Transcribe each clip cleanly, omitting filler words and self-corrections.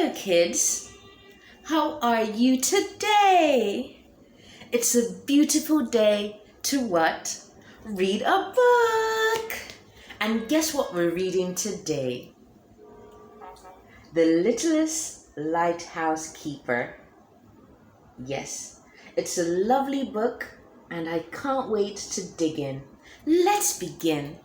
Hello, kids. How are you today? It's a beautiful day to what? Read a book. And guess what we're reading today? The Littlest Lighthouse Keeper. Yes, it's a lovely book and I can't wait to dig in. Let's begin.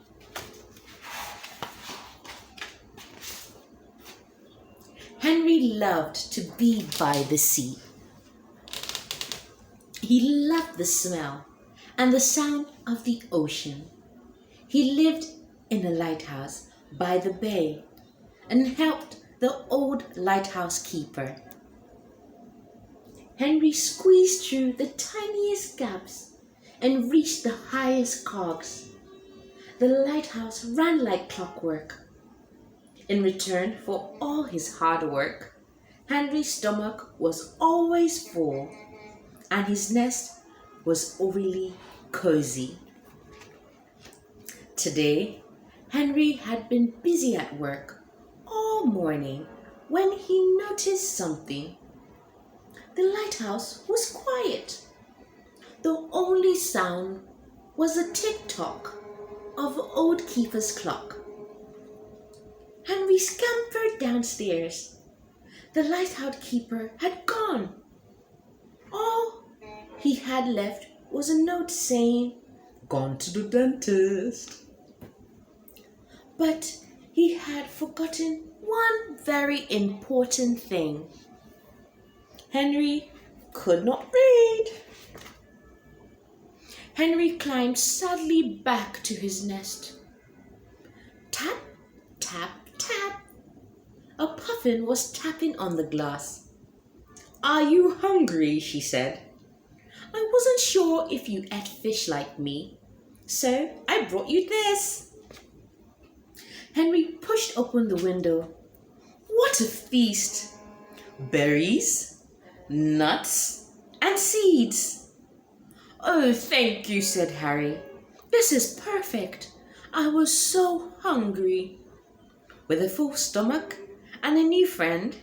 Henry loved to be by the sea. He loved the smell and the sound of the ocean. He lived in a lighthouse by the bay and helped the old lighthouse keeper. Henry squeezed through the tiniest gaps and reached the highest cogs. The lighthouse ran like clockwork. In return for all his hard work, Henry's stomach was always full and his nest was overly cozy. Today, Henry had been busy at work all morning when he noticed something. The lighthouse was quiet. The only sound was the tick-tock of the old keeper's clock. Henry scampered downstairs. The lighthouse keeper had gone. All he had left was a note saying, "Gone to the dentist." But he had forgotten one very important thing. Henry could not read. Henry climbed sadly back to his nest. Tap, tap, tap. A puffin was tapping on the glass. "Are you hungry?" she said. "I wasn't sure if you ate fish like me, so I brought you this." Henry pushed open the window. What a feast! Berries, nuts, and seeds. "Oh, thank you," said Harry. "This is perfect. I was so hungry." With a full stomach and a new friend,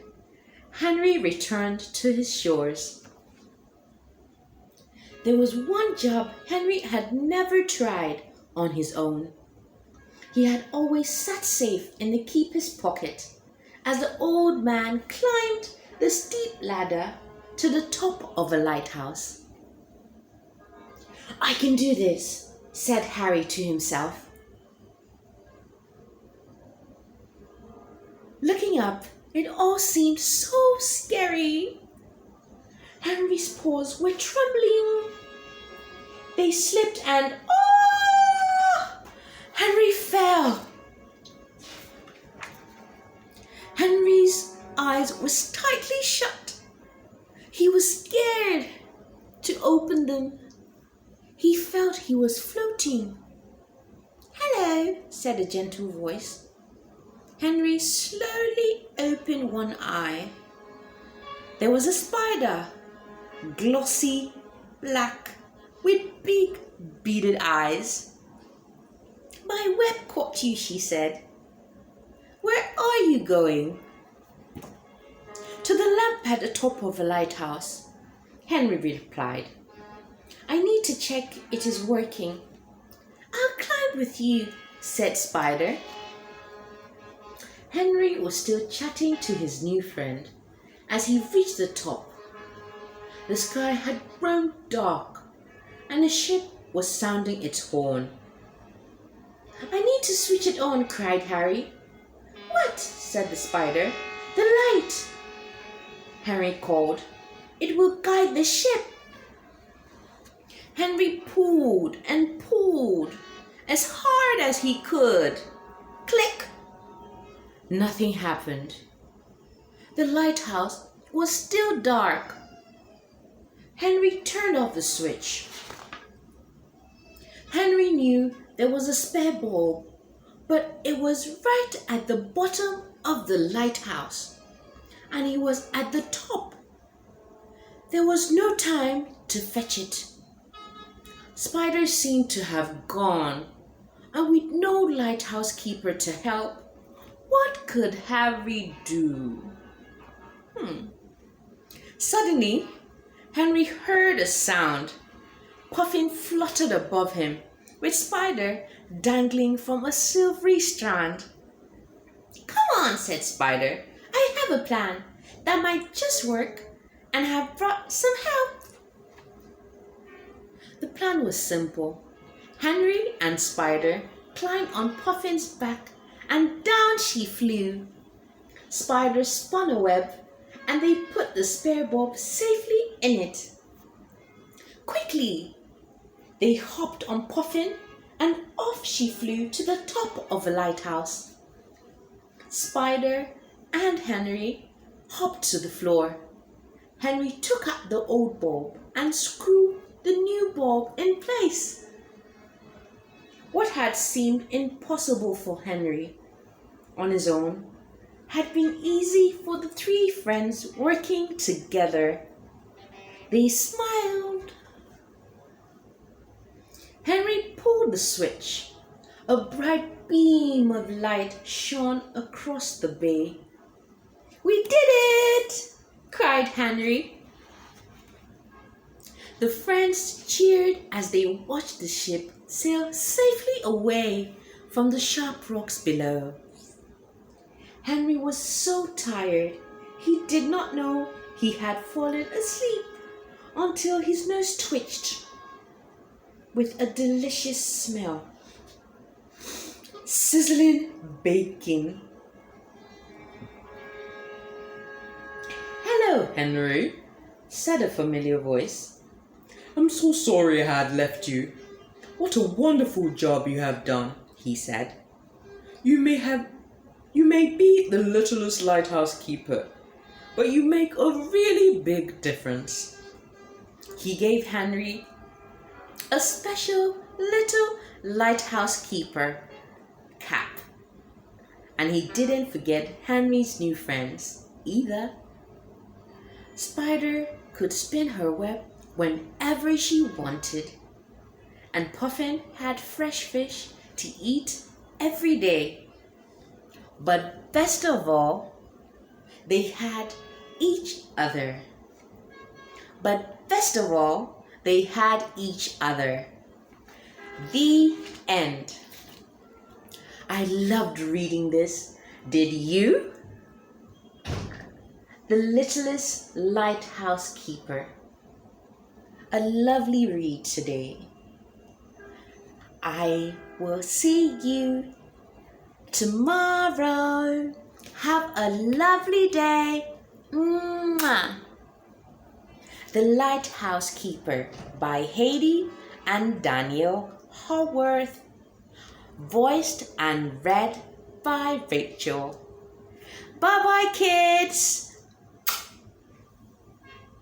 Henry returned to his shores. There was one job Henry had never tried on his own. He had always sat safe in the keeper's pocket as the old man climbed the steep ladder to the top of a lighthouse. "I can do this," said Harry to himself. Looking up, it all seemed so scary. Henry's paws were trembling. They slipped and Henry fell. Henry's eyes were tightly shut. He was scared to open them. He felt he was floating. "Hello," said a gentle voice. Henry slowly opened one eye. There was a spider, glossy, black, with big beaded eyes. "My web caught you," she said. "Where are you going?" "To the lamp at the top of the lighthouse," Henry replied. "I need to check it is working." "I'll climb with you," said Spider. Henry was still chatting to his new friend as he reached the top. The sky had grown dark and the ship was sounding its horn. "I need to switch it on," cried Harry. "What?" said the spider. "The light," Henry called. "It will guide the ship." Henry pulled and pulled as hard as he could. Click! Nothing happened. The lighthouse was still dark. Henry turned off the switch. Henry knew there was a spare bulb, but it was right at the bottom of the lighthouse, and he was at the top. There was no time to fetch it. Spider seemed to have gone, and with no lighthouse keeper to help, what could Harry do? Suddenly, Henry heard a sound. Puffin fluttered above him, with Spider dangling from a silvery strand. "Come on," said Spider. "I have a plan that might just work and have brought some help." The plan was simple. Henry and Spider climbed on Puffin's back and down she flew. Spider spun a web and they put the spare bulb safely in it. Quickly, they hopped on Puffin and off she flew to the top of a lighthouse. Spider and Henry hopped to the floor. Henry took out the old bulb and screwed the new bulb in place. What had seemed impossible for Henry on his own had been easy for the three friends working together. They smiled. Henry pulled the switch. A bright beam of light shone across the bay. "We did it!" cried Henry. The friends cheered as they watched the ship sail safely away from the sharp rocks below. Henry was so tired, he did not know he had fallen asleep until his nose twitched with a delicious smell. Sizzling bacon. "Hello, Henry," said a familiar voice. "I'm so sorry I had left you. What a wonderful job you have done," he said. You may be the littlest lighthouse keeper, but you make a really big difference." He gave Henry a special little lighthouse keeper cap. And he didn't forget Henry's new friends either. Spider could spin her web whenever she wanted. And Puffin had fresh fish to eat every day. But best of all, they had each other. The end. I loved reading this. Did you? The Littlest Lighthouse Keeper. A lovely read today. I will see you tomorrow. Have a lovely day. Mwah. The Lighthouse Keeper by Haydee and Daniel Haworth. Voiced and read by Rachel. Bye-bye, kids.